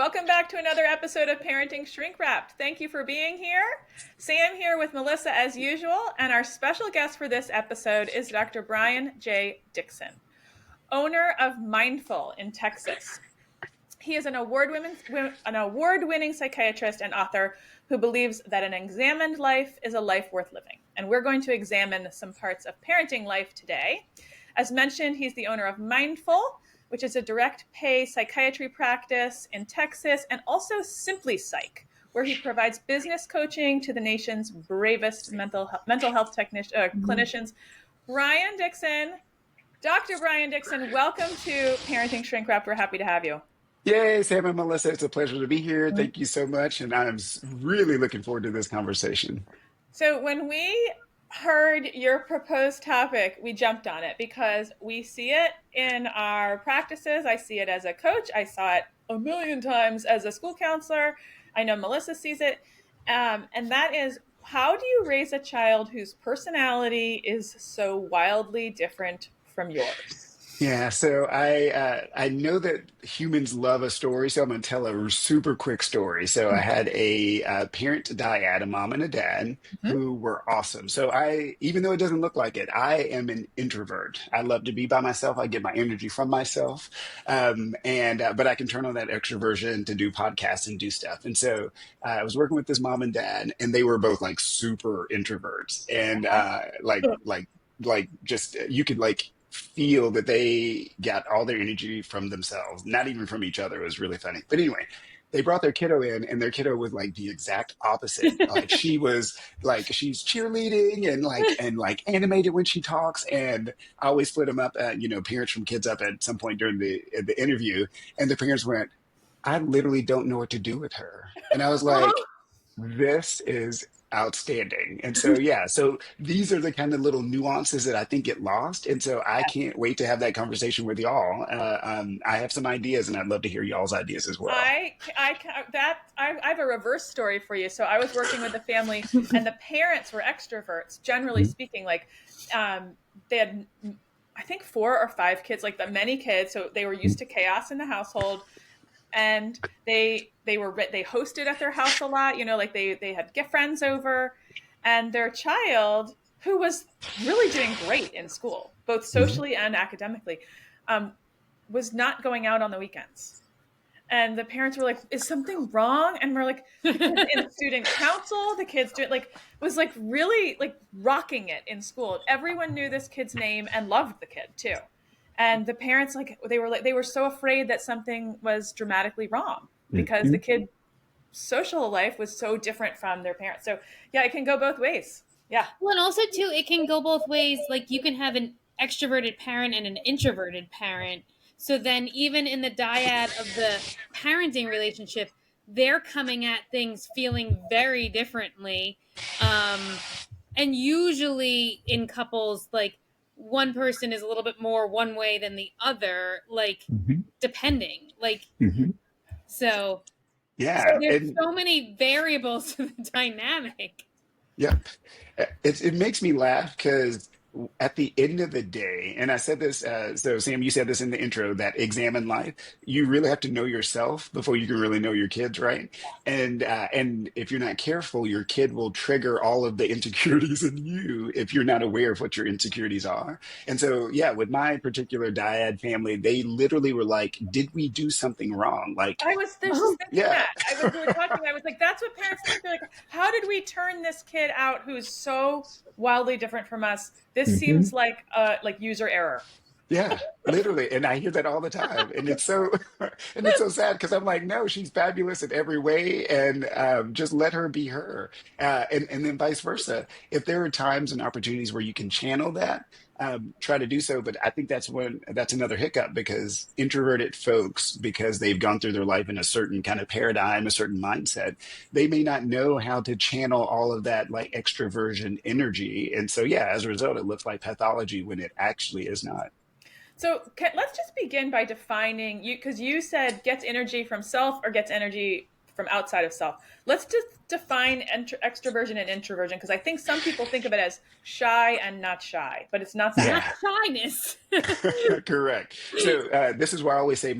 Welcome back to another episode of Parenting Shrink Wrapped. Thank you for being here. Sam here with Melissa as usual, and our special guest for this episode is Dr. Brian J. Dixon, owner of Mindful in Texas. He is an award-winning psychiatrist and author who believes that an examined life is a life worth living. And we're going to examine some parts of parenting life today. As mentioned, he's the owner of Mindful, which is a direct pay psychiatry practice in Texas, and also Simply Psych, where he provides business coaching to the nation's bravest mental health clinicians. Brian Dixon, Dr. Brian Dixon, welcome to Parenting Shrink Wrap. We're happy to have you. Yay, Sam and Melissa, it's a pleasure to be here. Thank you so much. And I'm really looking forward to this conversation. So when we heard your proposed topic, we jumped on it because we see it in our practices. I see it as a coach. I saw it a million times as a school counselor. I know Melissa sees it. And that is, how do you raise a child whose personality is so wildly different from yours? Yeah, so I know that humans love a story, so I'm going to tell a super quick story. So I had a parent dyad, a mom and a dad, who were awesome. So even though it doesn't look like it, I am an introvert. I love to be by myself. I get my energy from myself, but I can turn on that extroversion to do podcasts and do stuff. And so I was working with this mom and dad, and they were both like super introverts, and just you could feel that they got all their energy from themselves, not even from each other. It was really funny. But anyway, they brought their kiddo in, and their kiddo was like the exact opposite. Like she was like, she's cheerleading and animated when she talks. And I always split them up, parents from kids up at some point during the interview. And the parents went, I literally don't know what to do with her. And I was like, this is outstanding. And so, yeah, so these are the kind of little nuances that I think get lost. And so I can't wait to have that conversation with y'all. I have some ideas, and I'd love to hear y'all's ideas as well. I have a reverse story for you. So I was working with a family, and the parents were extroverts, generally speaking. They had, I think, 4 or 5 kids, many kids. So they were used to chaos in the household. And they hosted at their house a lot, they had gift friends over, and their child, who was really doing great in school, both socially and academically, was not going out on the weekends. And the parents were like, is something wrong? And we're like, in student council, the kids was really rocking it in school. Everyone knew this kid's name and loved the kid too. And the parents, they were so afraid that something was dramatically wrong because the kid's social life was so different from their parents. So yeah, it can go both ways. Yeah. Well, and also too, it can go both ways. Like you can have an extroverted parent and an introverted parent. So then even in the dyad of the parenting relationship, they're coming at things feeling very differently. And usually in couples, one person is a little bit more one way than the other, depending, so Yeah. so there's so many variables to the dynamic. Yep. It makes me laugh because at the end of the day, and I said this, so Sam, you said this in the intro, that examine life, you really have to know yourself before you can really know your kids, right? And if you're not careful, your kid will trigger all of the insecurities in you if you're not aware of what your insecurities are. And so, yeah, with my particular dyad family, they literally were like, did we do something wrong? I was just thinking that. We were talking, I was like, that's what parents think. They're like, how did we turn this kid out who's so wildly different from us? This seems like user error. Yeah, literally. And I hear that all the time. And it's so sad because I'm like, no, she's fabulous in every way. And just let her be her. And then vice versa. If there are times and opportunities where you can channel that, try to do so. But I think that's another hiccup because introverted folks, because they've gone through their life in a certain kind of paradigm, a certain mindset, they may not know how to channel all of that extroversion energy. And so, yeah, as a result, it looks like pathology when it actually is not. So let's just begin by defining because you said gets energy from self or gets energy from outside of self. Let's just define extroversion and introversion? Because I think some people think of it as shy and not shy, but it's not that. Not Yeah. shyness. Correct. So this is why I always say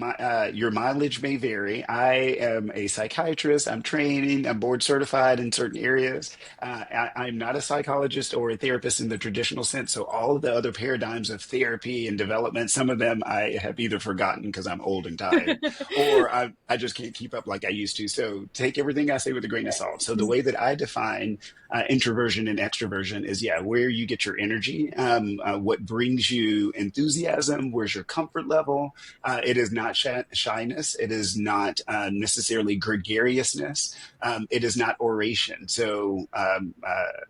your mileage may vary. I am a psychiatrist. I'm training. I'm board certified in certain areas. I'm not a psychologist or a therapist in the traditional sense. So all of the other paradigms of therapy and development, some of them I have either forgotten because I'm old and tired, or I just can't keep up like I used to. So take everything I say with a grain of salt. So the way that I define introversion and extroversion is, yeah, where you get your energy, what brings you enthusiasm, where's your comfort level. It is not shyness. It is not necessarily gregariousness. It is not oration. So,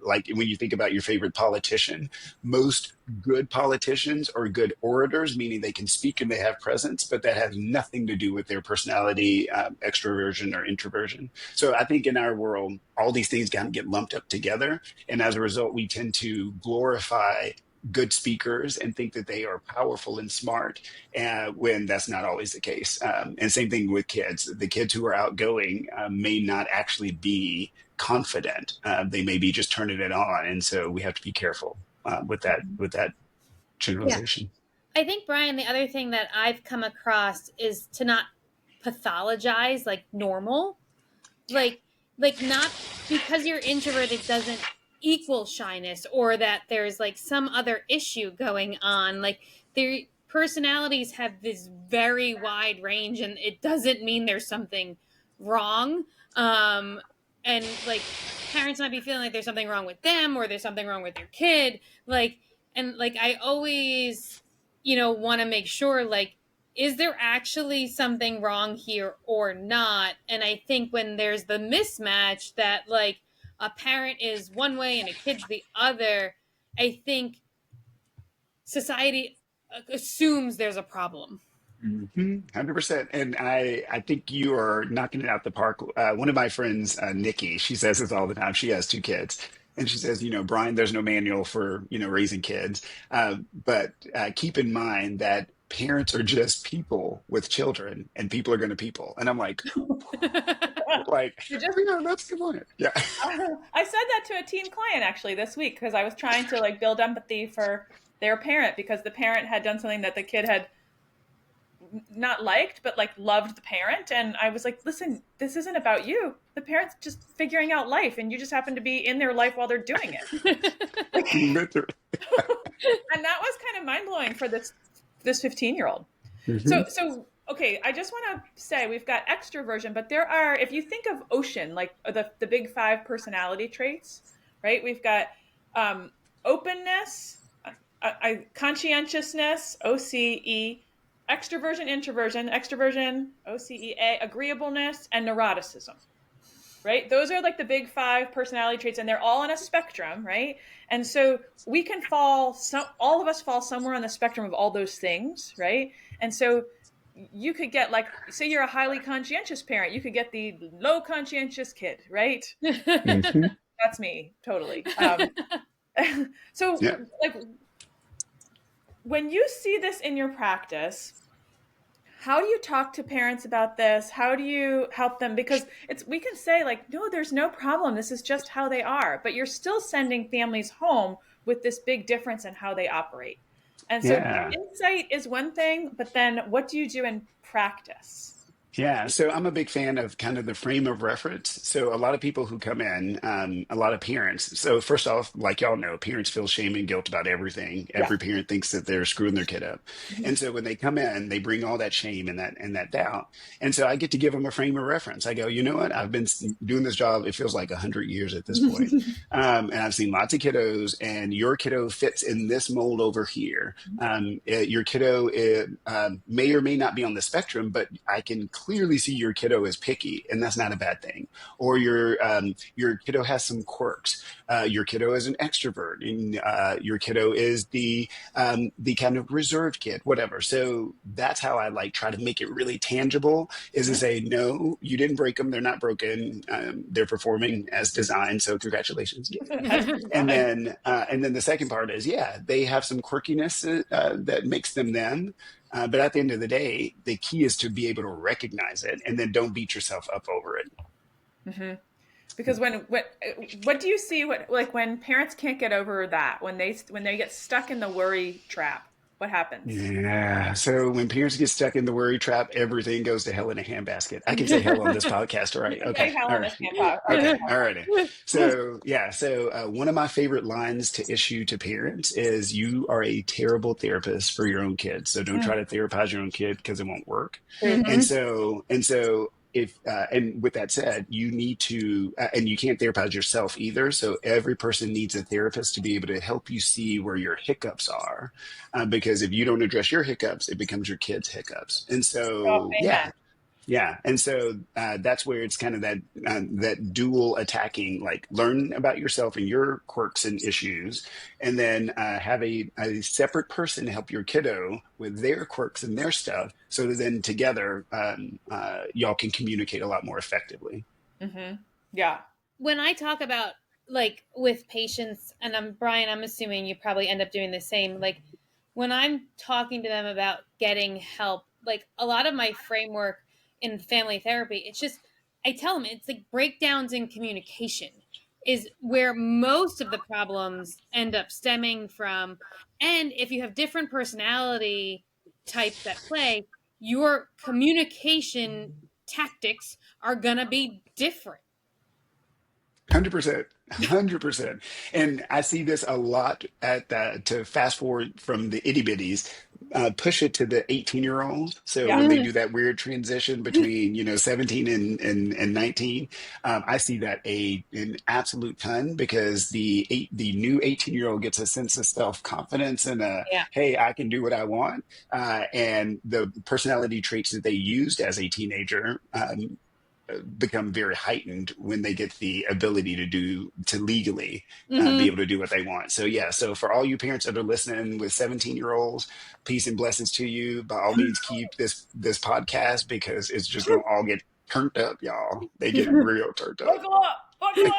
like when you think about your favorite politician, most good politicians are good orators, meaning they can speak and they have presence, but that has nothing to do with their personality, extroversion or introversion. So I think in our world, all these things kind of get lumped up together. And as a result, we tend to glorify good speakers and think that they are powerful and smart, when that's not always the case. And same thing with kids. The kids who are outgoing may not actually be confident. They may be just turning it on. And so we have to be careful with that Yeah. generalization. I think, Brian, the other thing that I've come across is to not pathologize like normal. Like not because you're introverted doesn't equal shyness, or that there's like some other issue going on. Like their personalities have this very wide range, and it doesn't mean there's something wrong. And like parents might be feeling like there's something wrong with them, or there's something wrong with your kid. Like, and like I always, want to make sure, like, is there actually something wrong here or not? And I think when there's the mismatch that like a parent is one way and a kid's the other, I think society assumes there's a problem. 100%. And I think you are knocking it out the park. One of my friends, Nikki, she says this all the time. She has two kids. And she says, Brian, there's no manual for, raising kids. But keep in mind that parents are just people with children and people are going to people. And I'm like, You just yeah, that's a good point. Yeah. I said that to a teen client actually this week because I was trying to like build empathy for their parent because the parent had done something that the kid had not liked but like loved the parent, and I was like, listen, this isn't about you. The parent's just figuring out life and you just happen to be in their life while they're doing it. Like, and that was kind of mind-blowing for this 15-year-old. Mhm. So okay, I just want to say we've got extroversion, but there are, if you think of ocean, like the big five personality traits, right? We've got openness, conscientiousness, OCE, extroversion, introversion, extroversion, OCEA, agreeableness, and neuroticism, right? Those are like the big five personality traits, and they're all on a spectrum, right? And so we can all of us fall somewhere on the spectrum of all those things, right? And so you could get, like, say you're a highly conscientious parent, you could get the low conscientious kid, right? Mhm. That's me, totally. So, Yeah. like, when you see this in your practice, how do you talk to parents about this? How do you help them? Because we can say like, no, there's no problem. This is just how they are. But you're still sending families home with this big difference in how they operate. And so Yeah. insight is one thing, but then what do you do in practice? Yeah, so I'm a big fan of kind of the frame of reference. So a lot of people who come in, a lot of parents. So first off, like y'all know, parents feel shame and guilt about everything. Yeah. Every parent thinks that they're screwing their kid up, Mhm. and so when they come in, they bring all that shame and that doubt. And so I get to give them a frame of reference. I go, you know what? I've been doing this job. It feels like 100 years at this point, and I've seen lots of kiddos, and your kiddo fits in this mold over here. Your kiddo may or may not be on the spectrum, but I can clearly see your kiddo is picky, and that's not a bad thing. Or your kiddo has some quirks. Your kiddo is an extrovert, and your kiddo is the kind of reserved kid, whatever. So that's how I like try to make it really tangible. Is to say, no, you didn't break them. They're not broken. They're performing as designed. So congratulations. That's fine. And then the second part is, yeah, they have some quirkiness that makes them them. But at the end of the day, the key is to be able to recognize it and then don't beat yourself up over it. Mm-hmm. Because when what do you see, what like when parents can't get over that, when they get stuck in the worry trap, what happens? Yeah. So when parents get stuck in the worry trap, everything goes to hell in a handbasket. I can say hell on this podcast, all right? You Okay. say hell All in right. this camp. Okay. Okay. All righty. So yeah. So one of my favorite lines to issue to parents is, "You are a terrible therapist for your own kids. So don't try Mm, to therapize your own kid because it won't work." truth. And so if and with that said, you need to and you can't therapize yourself either. So every person needs a therapist to be able to help you see where your hiccups are, because if you don't address your hiccups, it becomes your kids' hiccups. And Oh, so, yeah, amen. yeah, and so that's where it's kind of that dual attacking, like learn about yourself and your quirks and issues, and then have a separate person help your kiddo with their quirks and their stuff, so that then together y'all can communicate a lot more effectively. Yeah. When I talk about like with patients, and I'm Brian, I'm assuming you probably end up doing the same. Like when I'm talking to them about getting help, like a lot of my framework in family therapy, it's just I tell them it's like breakdowns in communication is where most of the problems end up stemming from. And if you have different personality types at play, your communication tactics are going to be different. 100%, 100%. And I see this a lot at to fast forward from the itty bitties, push it to the 18-year-olds. So Yeah. when they do that weird transition between, 17 and 19, I see that an absolute ton, because the new 18-year-old gets a sense of self-confidence and Yeah. hey, I can do what I want. And the personality traits that they used as a teenager become very heightened when they get the ability to legally be Hmm. able to do what they want. So yeah, so for all you parents that are listening with 17-year-olds, peace and blessings to you. By all means, keep this podcast, because it's just gonna all get turned up, y'all. They get real turned up. Buckle up. Buckle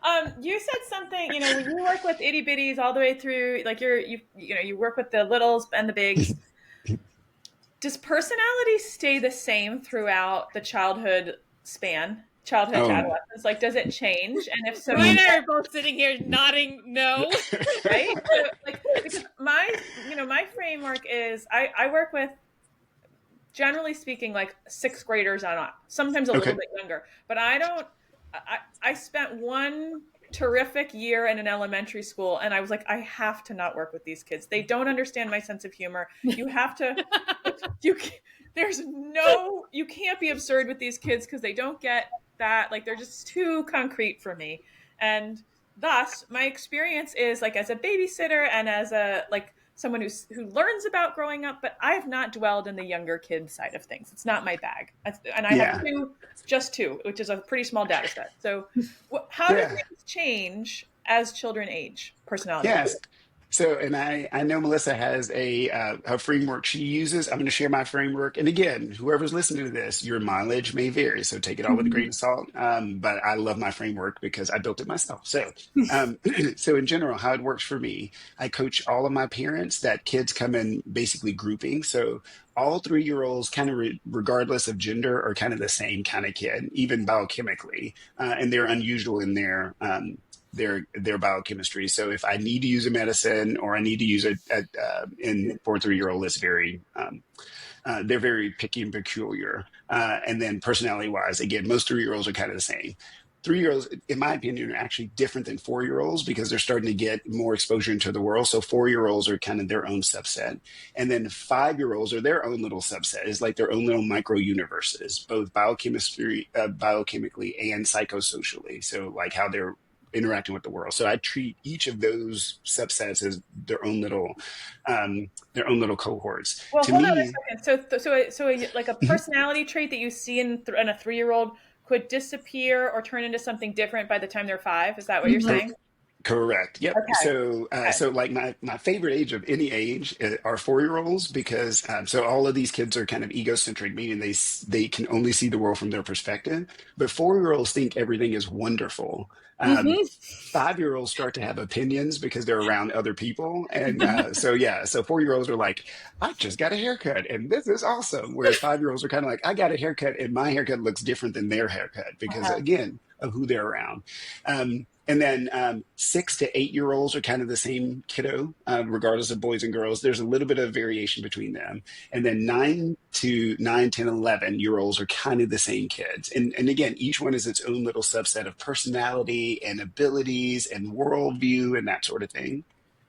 up. You said something, when you work with itty bitties all the way through, like you work with the littles and the bigs. Does personality stay the same throughout the childhood to Oh, adolescence? Like, does it change? And if so, Brian and I are both sitting here nodding no. right? So, like, because my framework is I work with, generally speaking, like sixth graders on up, sometimes a little okay. bit younger. But I spent one terrific year in an elementary school, and I was like, I have to not work with these kids. They don't understand my sense of humor. You have to, you you can't be absurd with these kids because they don't get that. Like, they're just too concrete for me. And thus, my experience is like as a babysitter and as a like someone who learns about growing up, but I have not dwelled in the younger kid side of things. It's not my bag. And I have Yeah. just two, which is a pretty small data set. So, how do Yeah. things change as children age, personality wise? Yes. So, and I know Melissa has a framework she uses. I'm going to share my framework. And again, whoever's listening to this, your mileage may vary. So take it all with a grain of salt. But I love my framework because I built it myself. So, so in general, how it works for me, I coach all of my parents that kids come in basically grouping. So all 3-year-olds, kind of regardless of gender, are kind of the same kind of kid, even biochemically, and they're unusual in their biochemistry. So if I need to use a medicine or I need to use in for a 3-year-old, it's very they're very picky and peculiar. And then personality wise, again, most 3-year-olds are kind of the same. 3-year-olds, in my opinion, are actually different than 4-year-olds because they're starting to get more exposure into the world. So 4-year-olds are kind of their own subset. And then 5-year-olds are their own little subset. It's like their own little micro universes, both biochemically and psychosocially. So like how they're interacting with the world. So I treat each of those subsets as their own little cohorts. Well, To hold on a me, second. Like a personality trait that you see in a 3-year-old could disappear or turn into something different by the time they're 5. Is that what you're saying? Correct. Yep. Okay. So like my favorite age of any age are 4-year-olds because so all of these kids are kind of egocentric, meaning they can only see the world from their perspective. But 4-year-olds think everything is wonderful. Um, Hmm. 5-year-olds start to have opinions because they're around other people, and so yeah, so 4-year-olds are like, I just got a haircut, and this is awesome. Whereas 5-year-olds are kind of like, I got a haircut, and my haircut looks different than their haircut because Uh-huh. again of who they're around. And then 6 to 8-year-olds are kind of the same kiddo, regardless of boys and girls. There's a little bit of variation between them. And then 9 to 11 year olds are kind of the same kids. And again, each one is its own little subset of personality and abilities and worldview and that sort of thing.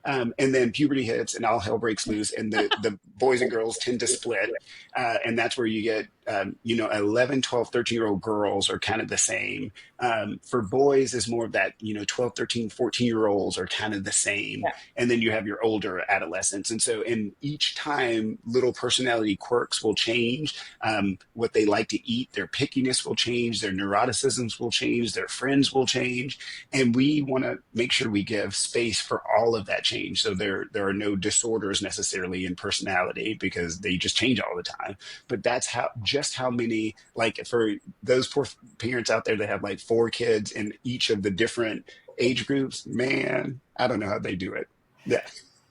And then puberty hits and all hell breaks loose, and the boys and girls tend to split. And that's where you get, 11, 12, 13-year-old girls are kind of the same. For boys, is more of that, 12, 13, 14-year-olds are kind of the same. Yeah. And then you have your older adolescents. And so, in each time, little personality quirks will change. What they like to eat, their pickiness will change, their neuroticisms will change, their friends will change. And we want to make sure we give space for all of that change. So there are no disorders necessarily in personality because they just change all the time. But that's how many, like for those poor parents out there that have like 4 kids in each of the different age groups, man, I don't know how they do it. Yeah.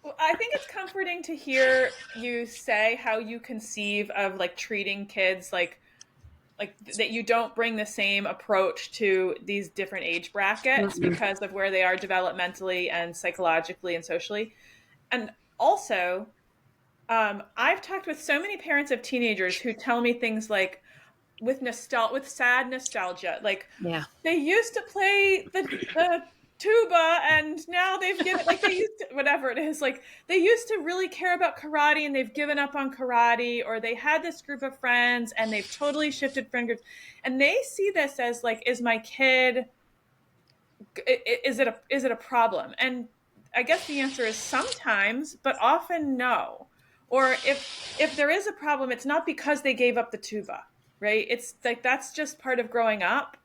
Well, I think it's comforting to hear you say how you conceive of like treating kids like that you don't bring the same approach to these different age brackets Mm-mm. because of where they are developmentally and psychologically and socially. And also, I've talked with so many parents of teenagers who tell me things like, with sad nostalgia, like Yeah. they used to play the tuba and now they've given, like they used to, whatever it is, like they used to really care about karate and they've given up on karate, or they had this group of friends and they've totally shifted friend groups, and they see this as like, is my kid, is it a problem? And I guess the answer is sometimes, but often no. Or if there is a problem, it's not because they gave up the tuba, right? It's like that's just part of growing up.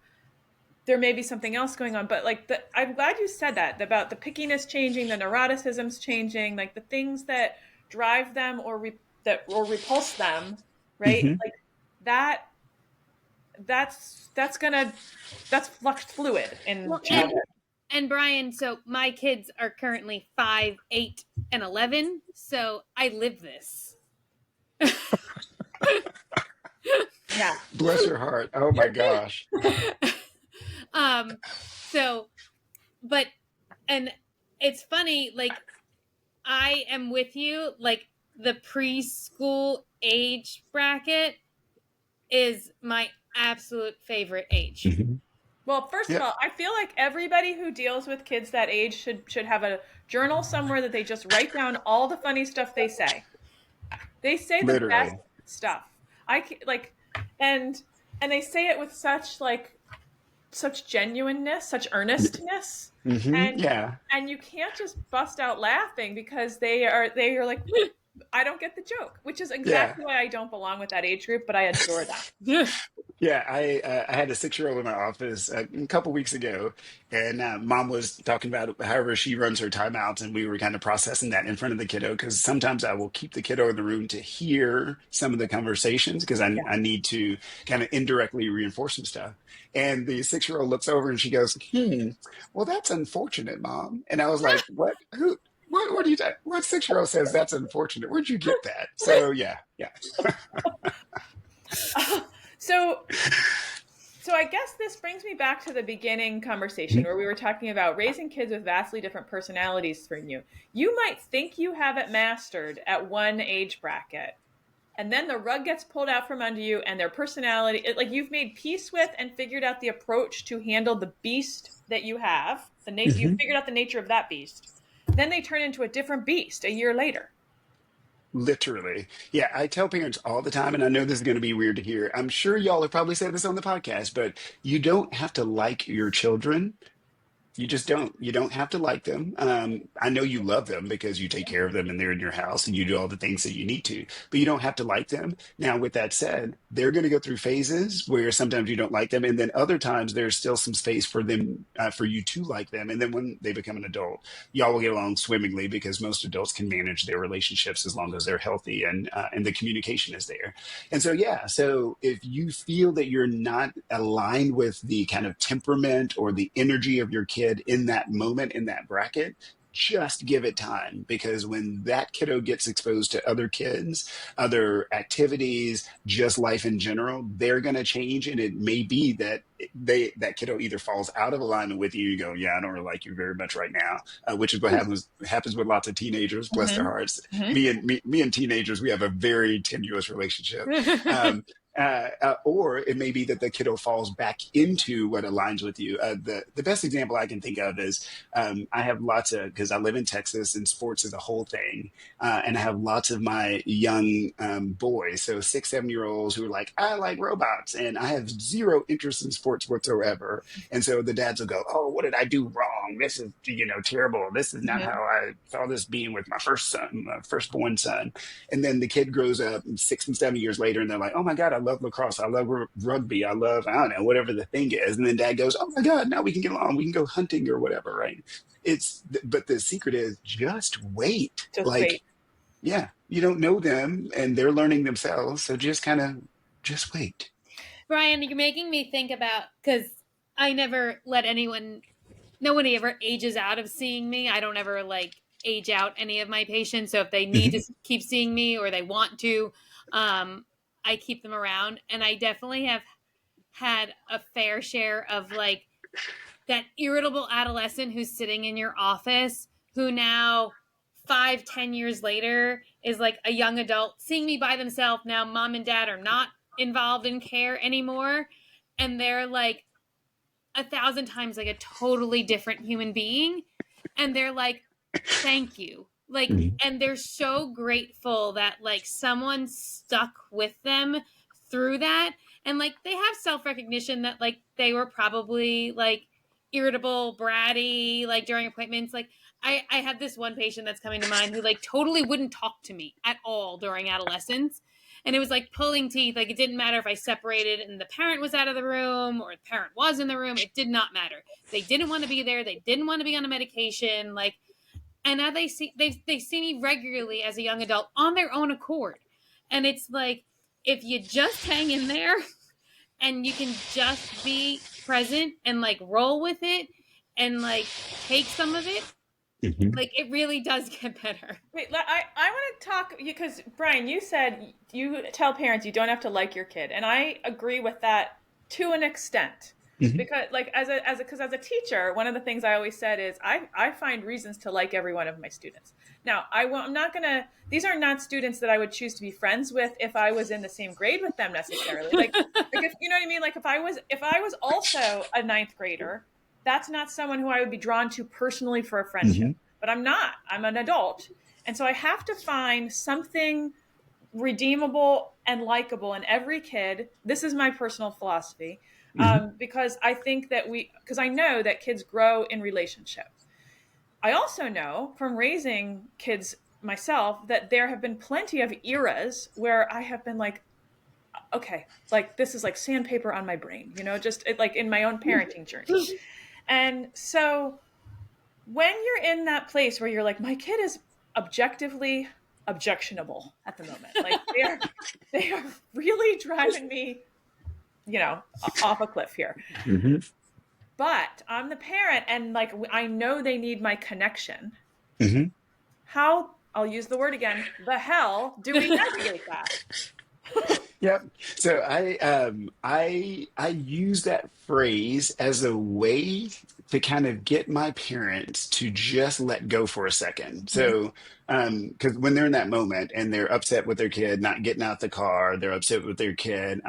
There may be something else going on, but like I'm glad you said that about the pickiness changing, the neuroticisms changing, like the things that drive them or repulse them, right? Hmm. Like that that's gonna that's flux fluid in Well, childhood. and Brian, so my kids are currently 5, 8, and 11. So I live this. Yeah. Bless your heart. Oh my gosh. um, so, but, and it's funny, like, I am with you. Like, the preschool age bracket is my absolute favorite age. Hmm. Well, first of Yep. all, I feel like everybody who deals with kids that age should have a journal somewhere that they just write down all the funny stuff they say. They say the best Literally. stuff. Like, and they say it with such genuineness, such earnestness, Hmm. and Yeah. you can't just bust out laughing because they are like, I don't get the joke, which is Yeah. exactly why I don't belong with that age group, but I adore them. Yeah, I had a 6-year-old in my office a couple weeks ago, and mom was talking about however she runs her timeouts, and we were kind of processing that in front of the kiddo because sometimes I will keep the kiddo in the room to hear some of the conversations because I need to kind of indirectly reinforce some stuff. And the 6-year-old looks over and she goes, well, that's unfortunate, mom. And I was like, what? Who? What are you talking? What 6-year-old says that's unfortunate? Where'd you get that? So yeah, yeah. So I guess this brings me back to the beginning conversation where we were talking about raising kids with vastly different personalities from you. You might think you have it mastered at one age bracket, and then the rug gets pulled out from under you, and their personality, like you've made peace with and figured out the approach to handle the beast that you have. You Mhm. figured out the nature of that beast. Then they turn into a different beast a year later. Literally. Yeah, I tell parents all the time, and I know this is going to be weird to hear. I'm sure y'all have probably said this on the podcast, but you don't have to like your children You just don't. You don't have to like them. I know you love them because you take care of them and they're in your house and you do all the things that you need to, but you don't have to like them. Now, with that said, they're going to go through phases where sometimes you don't like them. And then other times there's still some space for them, for you to like them. And then when they become an adult, y'all will get along swimmingly because most adults can manage their relationships as long as they're healthy and the communication is there. And so, yeah, so if you feel that you're not aligned with the kind of temperament or the energy of your kid in that moment, in that bracket, just give it time because when that kiddo gets exposed to other kids, other activities, just life in general, they're going to change. And it may be that that kiddo either falls out of alignment with you. You go, yeah, I don't really like you very much right now, which is what happens with lots of teenagers. Bless their Mm-hmm. hearts. Mm-hmm. Me and teenagers, we have a very tenuous relationship. Um, or it may be that the kiddo falls back into what aligns with you. The best example I can think of is I have lots of, because I live in Texas and sports is a whole thing, and I have lots of my young boys, so 6, 7 year olds who are like, I like robots, and I have zero interest in sports whatsoever. And so the dads will go, oh, what did I do wrong? This is terrible. This is not how Mm-hmm. I saw this being with my firstborn son. And then the kid grows up 6 and 7 years later, and they're like, "Oh my God, I love lacrosse. I love rugby. I love, I don't know, whatever the thing is." And then dad goes, "Oh my God, now we can get along. We can go hunting or whatever." Right? But the secret is just wait. Just Like, wait. yeah, you don't know them, and they're learning themselves. So just wait. Brian, you're making me think about, because I never let anyone, nobody ever ages out of seeing me. I don't ever like age out any of my patients. So if they need to Hmm. keep seeing me or they want to, um, I keep them around. And I definitely have had a fair share of like that irritable adolescent who's sitting in your office who now 5, 10 years later is like a young adult seeing me by themselves. Now mom and dad are not involved in care anymore, and they're like 1,000 times like a totally different human being, and they're like, thank you, like, Hmm. and they're so grateful that like someone stuck with them through that. And like they have self-recognition that like they were probably like irritable, bratty, like during appointments. Like I had this one patient that's coming to mind who like totally wouldn't talk to me at all during adolescence, and it was like pulling teeth. Like it didn't matter if I separated and the parent was out of the room or the parent was in the room, it did not matter. They didn't want to be there, they didn't want to be on a medication. Like, and now they see me regularly as a young adult on their own accord. And it's like, if you just hang in there and you can just be present and like roll with it and like take some of it, Hmm. like it really does get better. Wait, I want to talk because Brian, you said you tell parents you don't have to like your kid, and I agree with that to an extent. Hmm. Because like as a teacher, one of the things I always said is I find reasons to like every one of my students. Now, I'm not gonna. These are not students that I would choose to be friends with if I was in the same grade with them necessarily. Like if you know what I mean. Like if I was also a ninth grader, that's not someone who I would be drawn to personally for a friendship. Hmm. But I'm not. I'm an adult. And so I have to find something redeemable and likable in every kid. This is my personal philosophy. Hmm. Because I think that because I know that kids grow in relationship. I also know from raising kids myself that there have been plenty of eras where I have been like, okay, like this is like sandpaper on my brain, just like in my own parenting journey. And so when you're in that place where you're like, my kid is objectively objectionable at the moment, like they are really driving me, off a cliff here. Hmm. But I'm the parent, and like I know they need my connection. Hmm. How, I'll use the word again, the hell do we navigate that? Yep. So I use that phrase as a way to kind of get my parents to just let go for a second. Mhm. So because when they're in that moment and they're upset with their kid not getting out the car, they're upset with their kid,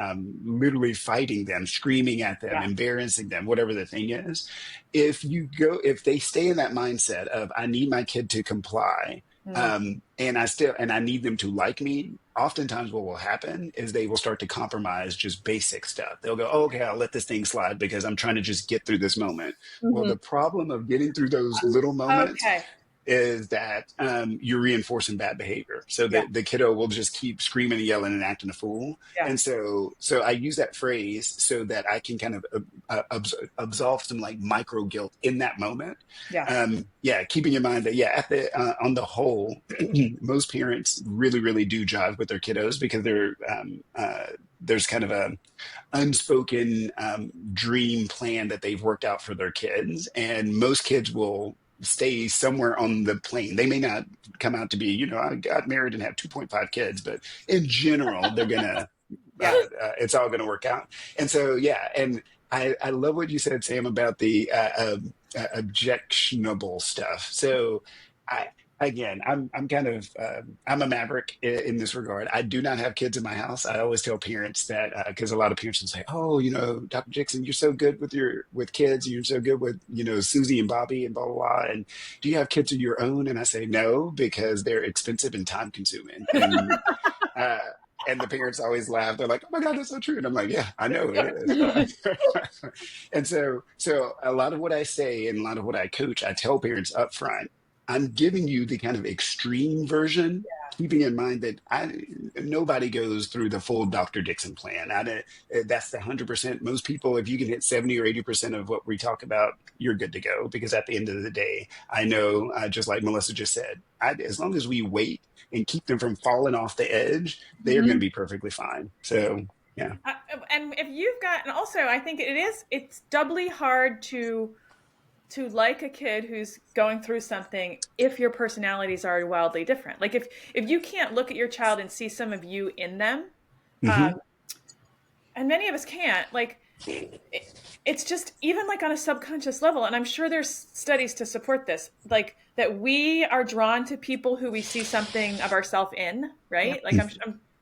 literally fighting them, screaming at them, Yeah. embarrassing them, whatever the thing is. If they stay in that mindset of I need my kid to comply, Mm. And I need them to like me. Oftentimes what will happen is they will start to compromise just basic stuff. They'll go, oh, okay, I'll let this thing slide because I'm trying to just get through this moment. Well, Hmm. the problem of getting through those little moments Okay. is that you're reinforcing bad behavior. So Yeah. the kiddo will just keep screaming and yelling and acting a fool. Yeah. And so I use that phrase so that I can kind of absolve some like micro guilt in that moment. Yeah. Yeah, keeping in mind that yeah, on the whole, most parents really really do jive with their kiddos because there's kind of a unspoken dream plan that they've worked out for their kids, and most kids will stay somewhere on the plane. They may not come out to be, I got married and have 2.5 kids, but in general, they're gonna, Yeah. it's all gonna work out. And so, yeah, and I love what you said, Sam, about the objectionable stuff. So, I again, I'm kind of I'm a maverick in this regard. I do not have kids in my house. I always tell parents that because a lot of parents will say, "Oh, Dr. Dixon, you're so good with kids. You're so good with Susie and Bobby and blah blah blah." And do you have kids of your own? And I say no because they're expensive and time consuming. Uh, and the parents always laugh. They're like, "Oh my God, that's so true." And I'm like, "Yeah, I know it is." And so a lot of what I say and a lot of what I coach, I tell parents up front, I'm giving you the kind of extreme version, keeping in mind that nobody goes through the full Dr. Dixon plan. That's the 100%. Most people, if you can hit 70 or 80% of what we talk about, you're good to go. Because at the end of the day, I know, just like Melissa just said, as long as we wait and keep them from falling off the edge, they are going to Hmm. be perfectly fine. So, yeah. Uh, and if you've got, and also I think it's doubly hard to like a kid who's going through something if your personalities are wildly different. Like if you can't look at your child and see some of you in them, Hmm. um, and many of us can't, like it, it's just even like on a subconscious level, and I'm sure there's studies to support this, like that we are drawn to people who we see something of ourselves in, Yeah. right? Like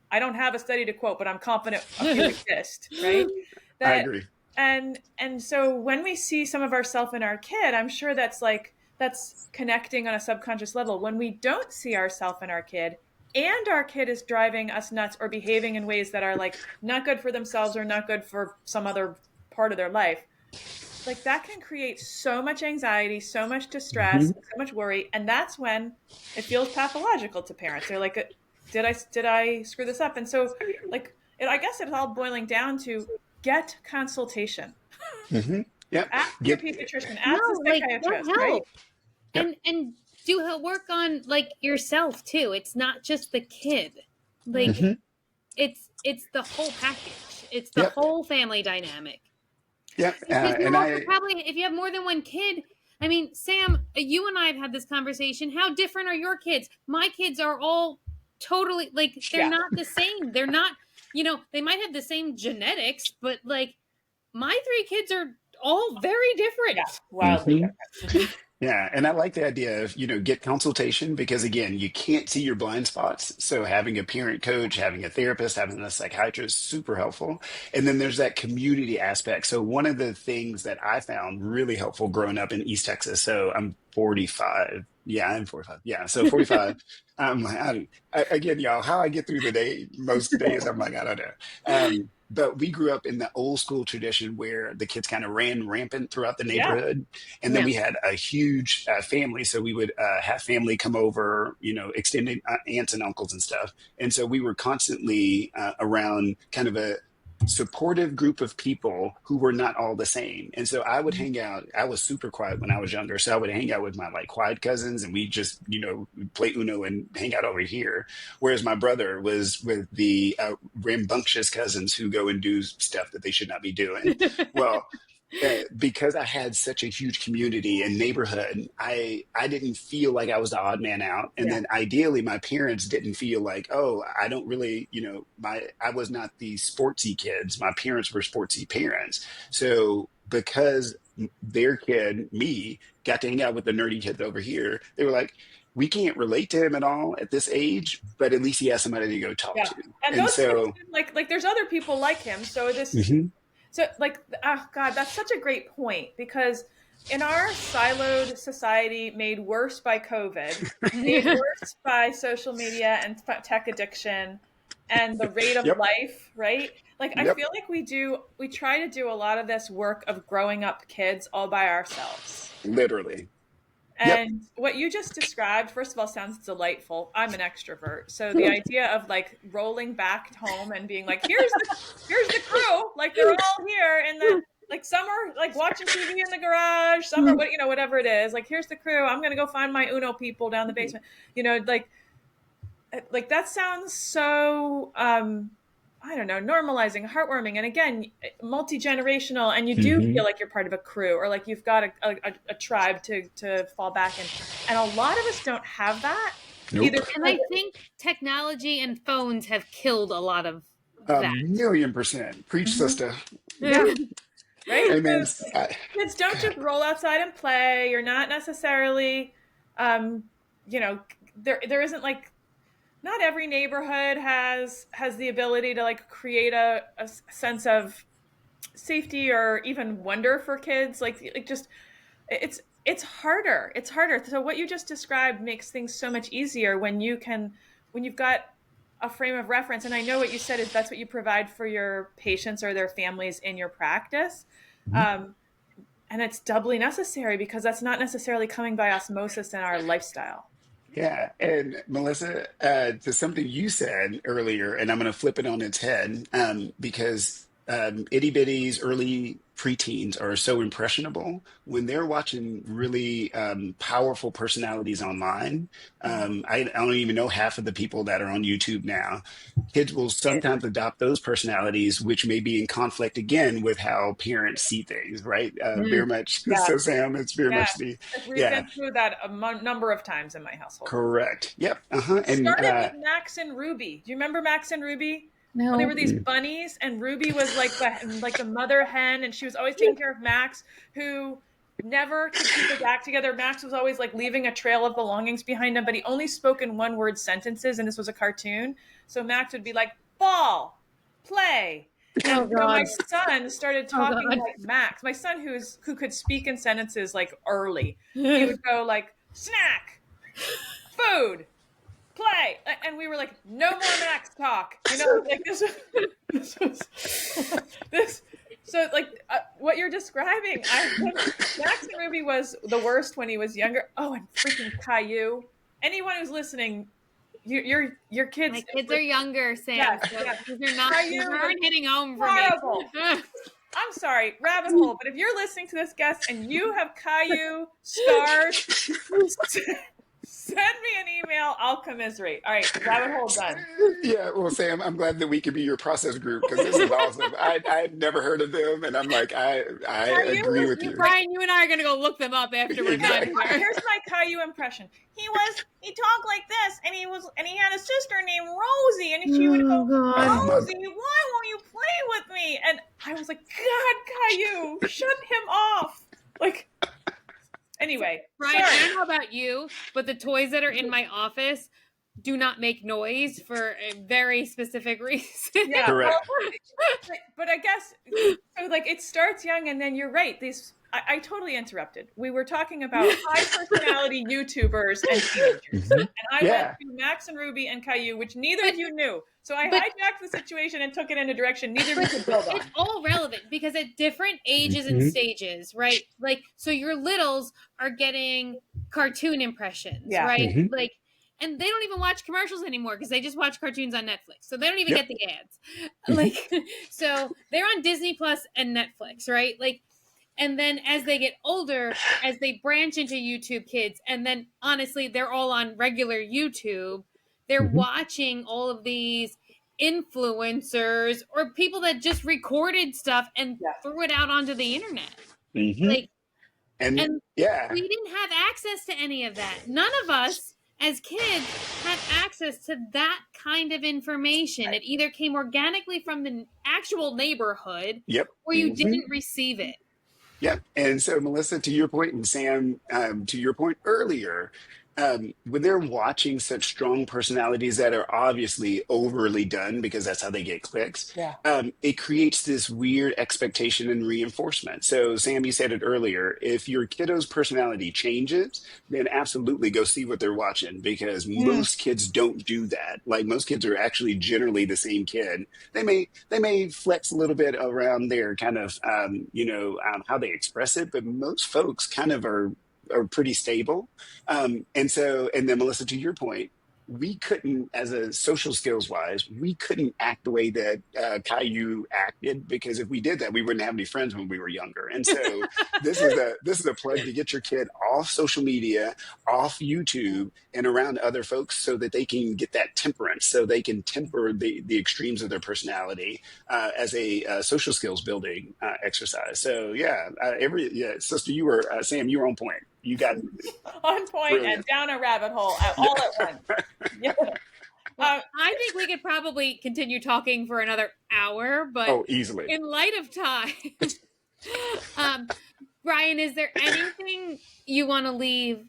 I don't have a study to quote, but I'm confident a few exist, right? I That agree. and so when we see some of ourselves in our kid, I'm sure that's connecting on a subconscious level. When we don't see ourselves in our kid, and our kid is driving us nuts or behaving in ways that are like not good for themselves or not good for some other part of their life, like that can create so much anxiety, so much distress, Hmm. so much worry, and that's when it feels pathological to parents. They're like, did I screw this up? And so, like, I guess it's all boiling down to get consultation. Hmm. Yep. Ask your Get, pediatrician, No, ask the like that psychiatrist, right? helps. yep. And do work on like yourself too. It's not just the kid. Like Hmm. it's the whole package. It's the Yep. whole family dynamic. Yep. Because you And also I, probably, if you have more than one kid, I mean, Sam, you and I have had this conversation. How different are your kids? My kids are all totally like they're Yeah, not the same. They're not, they might have the same genetics, but like my three kids are all very yeah, different. wildly different. yeah, and I like the idea of, get consultation because again, you can't see your blind spots. So having a parent coach, having a therapist, having a psychiatrist, super helpful. And then there's that community aspect. So one of the things that I found really helpful growing up in East Texas. So I'm 45. Yeah, I'm 45. Yeah, so 45. Again, y'all, how I get through the day most days, I'm like, I don't know. But we grew up in the old school tradition where the kids kind of ran rampant throughout the Yeah, neighborhood. And then Yeah. we had a huge family. So we would have family come over, extended aunts and uncles and stuff. And so we were constantly around kind of a supportive group of people who were not all the same. And so I would hang out. I was super quiet when I was younger. So I would hang out with my like quiet cousins and we just, play Uno and hang out over here. Whereas my brother was with the rambunctious cousins who go and do stuff that they should not be doing. Well, because I had such a huge community and neighborhood, I didn't feel like I was the odd man out. And yeah, then ideally, my parents didn't feel like, oh, I don't really, I was not the sportsy kids. My parents were sportsy parents. So because their kid, me, got to hang out with the nerdy kids over here, they were like, we can't relate to him at all at this age, but at least he has somebody to go talk yeah. to. And And those kids, so, like there's other people like him. So this, mhm, so like, oh God, that's such a great point because in our siloed society, made worse by COVID, made worse by social media and tech addiction and the rate of Yep. life, right? Like, I Yep. feel like we try to do a lot of this work of growing up kids all by ourselves. Literally. Yep. And what you just described, first of all, sounds delightful. I'm an extrovert. So the idea of like rolling back home and being like, here's the crew, like they're all here in the, like some are like watching TV in the garage, some are what, whatever it is. Like, here's the crew. I'm gonna go find my Uno people down the basement. Like that sounds so I don't know, normalizing, heartwarming, and again, multi-generational, and you do Hmm. feel like you're part of a crew or like you've got a tribe to fall back in. And a lot of us don't have that Nope. either And I because think technology and phones have killed a lot of A that. million percent. Preach, Mhm. sister. Yeah, right. Amen. So kids don't just roll outside and play. You're not necessarily um you know there isn't like, not every neighborhood has the ability to like create a sense of safety or even wonder for kids. Like just it's harder. So what you just described makes things so much easier when you've got a frame of reference. And I know what you said is that's what you provide for your patients or their families in your practice. um, and it's doubly necessary because that's not necessarily coming by osmosis in our lifestyle. Yeah, and Melissa, to something you said earlier, and I'm going to flip it on its head, because itty bitties, early preteens are so impressionable when they're watching really powerful personalities online. Mhm. I don't even know half of the people that are on YouTube now. Kids will sometimes adopt those personalities, which may be in conflict again with how parents see things, right? Very Mm. much. Yeah. So, Sam, it's very Yeah, much the, we've yeah. been through that a number of times in my household. Correct. Yep. Uh-huh. It And started with Max and Ruby. Do you remember Max and Ruby? Well, they No. were these bunnies, and Ruby was like the mother hen, and she was always taking care of Max, who never could keep his act together. Max was always like leaving a trail of belongings behind him, but he only spoke in one word sentences, and this was a cartoon. So Max would be like, ball, play. Oh And so my God. son started Oh talking God. like Max. My son, who could speak in sentences like early, he would go like snack, food, play, and we were like, no more Max talk, like this was this. So like what you're describing, Max and Ruby was the worst when he was younger. Oh, and freaking Caillou. Anyone who's listening, your My kids, kids are younger, Sam, yes, so yes. these Caillou was aren't hitting home for me. horrible. I'm sorry, rabbit hole, but if you're listening to this guest and you have Caillou scars, send me an email. I'll commiserate. All right, rabbit hole done. yeah, well, Sam, I'm glad that we could be your process group because this is awesome. I'd never heard of them, and I'm like, I Caillou agree was with You, you. like, Brian, you and I are gonna go look them up after we're done Exactly. here. here's my Caillou impression. He talked like this, and he had a sister named Rosie, and she would Oh go, Oh God. my. Rosie, why won't you play with me? And I was like, God, Caillou, shut him off. Like, anyway, Brian, I sorry. don't know about you, but the toys that are in my office do not make noise for a very specific reason. Yeah, well, Correct. but I guess so. Like it starts young, and then you're right. I totally interrupted. We were talking about high personality YouTubers and teenagers, Hmm. and I went Yeah. to Max and Ruby and Caillou, which neither But of you knew. So I but hijacked the situation and took it in a direction neither of you but could build it's on. all relevant because at different ages and Hmm. stages, right? Like, so your littles are getting cartoon impressions, Yeah. right? Hmm. Like, and they don't even watch commercials anymore because they just watch cartoons on Netflix. So they don't even Yep. get the ads. Hmm. Like, so they're on Disney Plus and Netflix, right? Like, and then as they get older, as they branch into YouTube Kids, and then honestly, they're all on regular YouTube, they're Hmm. watching all of these influencers or people that just recorded stuff and Yeah. threw it out onto the internet. Hmm. Like, And and yeah. we didn't have access to any of that. None of us as kids had access to that kind of information. Right. It either came organically from the actual neighborhood Yep. or you Hmm. didn't receive it. Yep. And so, Melissa, to your point, and Sam, to your point earlier, when they're watching such strong personalities that are obviously overly done because that's how they get clicks, Yeah. it creates this weird expectation and reinforcement. So, Sam, you said it earlier. If your kiddo's personality changes, then absolutely go see what they're watching because Mm. most kids don't do that. Like most kids are actually generally the same kid. They may flex a little bit around their kind of how they express it, but most folks kind of are pretty stable. And then Melissa, to your point, we couldn't, as a social skills wise, we couldn't act the way that Caillou acted because if we did that, we wouldn't have any friends when we were younger. And so this is a plug to get your kid off social media, off YouTube, and around other folks so that they can get that temperance, so they can temper the extremes of their personality as a social skills building exercise. So sister, you were Sam, you were on point. You got On point and brilliant. down a rabbit hole Yeah. all at once. Yeah. Well, I think we could probably continue talking for another hour, but Oh, easily. in light of time, Brian, is there anything you want to leave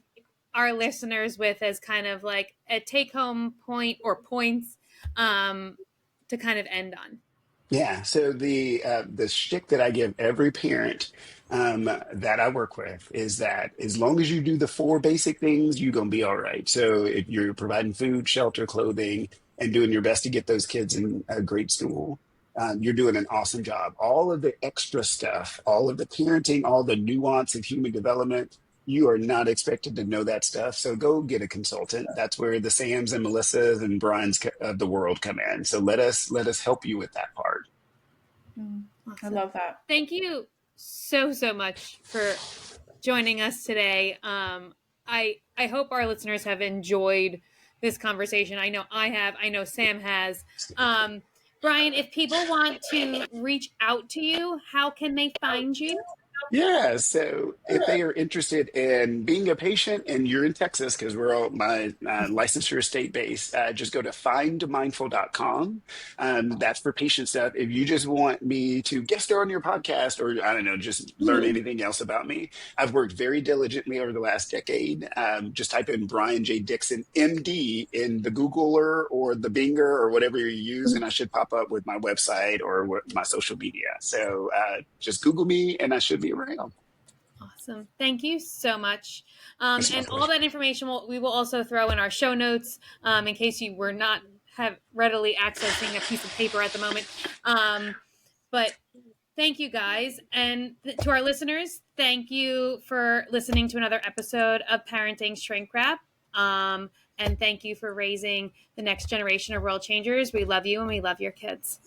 our listeners with as kind of like a take-home point or points to kind of end on? Yeah. So the shtick that I give every parent that I work with is that as long as you do the four basic things, you're gonna be all right. So if you're providing food, shelter, clothing, and doing your best to get those kids in a great school, you're doing an awesome job. All of the extra stuff, all of the parenting, all the nuance of human development, you are not expected to know that stuff. So go get a consultant. That's where the Sams and Melissas and Brian's of the world come in. So let us help you with that part. I love that. Thank you so much for joining us today. I hope our listeners have enjoyed this conversation. I know I have. I know Sam has. Brian, if people want to reach out to you, how can they find you? Yeah, so if they are interested in being a patient and you're in Texas, because we're all my licensure is state based, just go to findmindful.com. That's for patient stuff. If you just want me to guest star on your podcast or I don't know, just learn anything else about me, I've worked very diligently over the last decade. Just type in Brian J. Dixon, MD, in the Googler or the Binger or whatever you use, and I should pop up with my website or my social media. So just Google me and I should be around. Awesome. Thank you so much. It's my And all pleasure. that information we will also throw in our show notes in case you were not have readily accessing a piece of paper at the moment. But thank you guys. And to our listeners, thank you for listening to another episode of Parenting Shrink Wrap. And thank you for raising the next generation of world changers. We love you and we love your kids.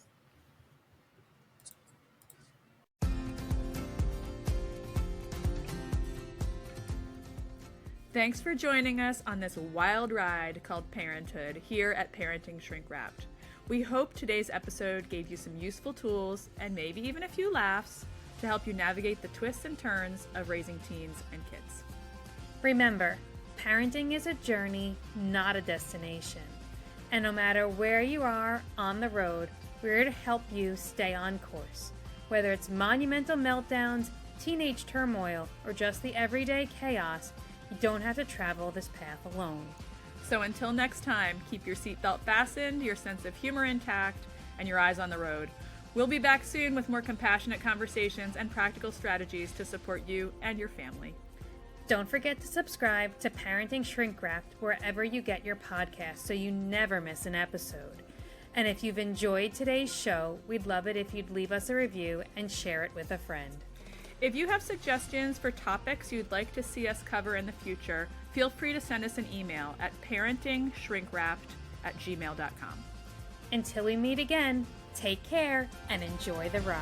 Thanks for joining us on this wild ride called Parenthood here at Parenting Shrink Wrapped. We hope today's episode gave you some useful tools and maybe even a few laughs to help you navigate the twists and turns of raising teens and kids. Remember, parenting is a journey, not a destination. And no matter where you are on the road, we're here to help you stay on course. Whether it's monumental meltdowns, teenage turmoil, or just the everyday chaos, you don't have to travel this path alone. So until next time, keep your seatbelt fastened, your sense of humor intact, and your eyes on the road. We'll be back soon with more compassionate conversations and practical strategies to support you and your family. Don't forget to subscribe to Parenting Shrink Wrapped wherever you get your podcasts so you never miss an episode. And if you've enjoyed today's show, we'd love it if you'd leave us a review and share it with a friend. If you have suggestions for topics you'd like to see us cover in the future, feel free to send us an email at parentingshrinkwrapped@gmail.com. Until we meet again, take care and enjoy the ride.